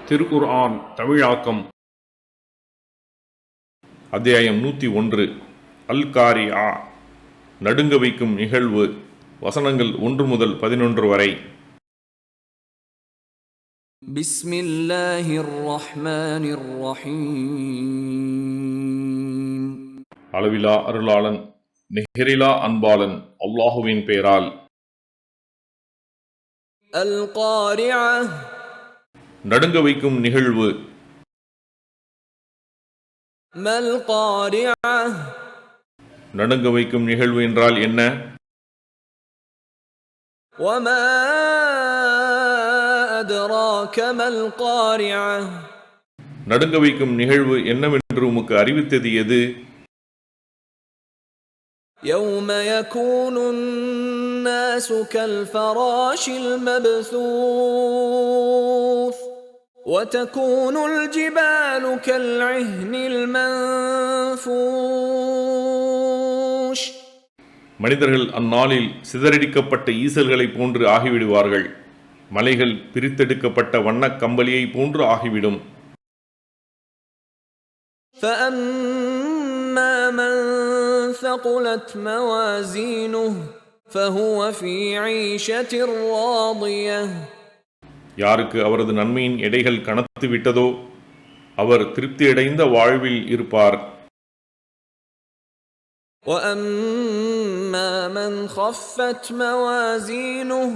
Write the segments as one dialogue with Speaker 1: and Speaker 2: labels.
Speaker 1: திருக்குர்ஆன் தமிழாக்கம் அத்தியாயம் 101 அல் காரிஆ நடுங்க வைக்கும் நிகழ்வு. வசனங்கள் 1 முதல் 11 வரை.
Speaker 2: பிஸ்மில்லாஹிர் ரஹ்மானிர் ரஹீம்.
Speaker 1: அளவிலா அருளாளன் நிகரிலா அன்பாளன் அல்லாஹுவின் பெயரால்.
Speaker 2: அல் காரிஆ
Speaker 1: நடுங்க வைக்கும் நிகழ்வு.
Speaker 2: மல் காரிஆ
Speaker 1: நடுங்க வைக்கும் நிகழ்வு என்றால் என்ன?
Speaker 2: வமா அத்ராக மல் காரிஆ
Speaker 1: நடுங்க வைக்கும் நிகழ்வு என்னவென்று உமக்கு அறிவித்தது எது?
Speaker 2: யௌம யகூனுன் நாஸு கல் ஃபராஷில் மப்தூஸ் وتكون الجبال كالعهن المنفوش.
Speaker 1: மனிதர்கள் அந்நாளில் சிதறடிக்கப்பட்ட ஈசல்களை போன்று ஆகிவிடுவார்கள். மலைகள் பிரித்தெடுக்கப்பட்ட வண்ணக் கம்பளியை போன்று ஆகிவிடும்.
Speaker 2: فأما من ثقلت موازينه فهو في عيشة راضية.
Speaker 1: யாருக்கு அவரது நன்மையின் எடைகள் கனத்து விட்டதோ அவர் திருப்தியடைந்த வாழ்வில் இருப்பார்.
Speaker 2: وَأَمَّا مَنْ خَفَّتْ مَوَازِينُهُ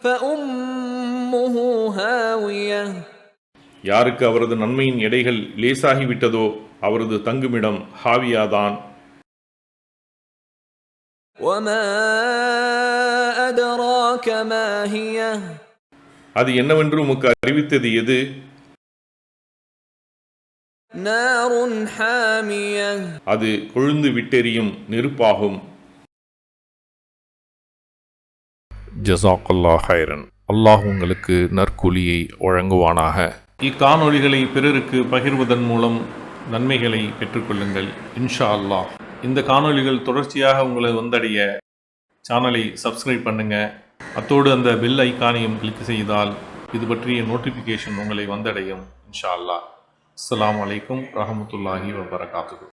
Speaker 2: فَأُمُّهُ هَاوِيَةٌ.
Speaker 1: யாருக்கு அவரது நன்மையின் எடைகள் லேசாகிவிட்டதோ அவரது தங்குமிடம் ஹாவியாதான்.
Speaker 2: وَمَا أَدْرَاكَ مَا هِيَ.
Speaker 1: அது என்னவென்று உமக்கு அறிவித்தது எது?
Speaker 2: நாருன் ஹாமியா.
Speaker 1: அது கொழுந்து விட்டெரியும் நெருப்பாகும். ஜஸாக்கல்லாஹ் ஹைரன். அல்லாஹ் உங்களுக்கு நற்கூலியை வழங்குவானாக. இக்காணொளிகளை பிறருக்கு பகிர்வதன் மூலம் நன்மைகளை பெற்றுக்கொள்ளுங்கள் இன்ஷா அல்லாஹ். இந்த காணொளிகள் தொடர்ச்சியாக உங்களை வந்தடைய சேனலை சப்ஸ்கிரைப் பண்ணுங்க. அத்தோடு அந்த பெல் ஐக்கானையும் கிளிக் செய்தால் இது பற்றிய நோட்டிஃபிகேஷன் உங்களை வந்தடையும் இன்ஷா அல்லாஹ். அஸ்ஸலாமு அலைக்கும் ரஹமத்துல்லாஹி வபரகாத்துஹு.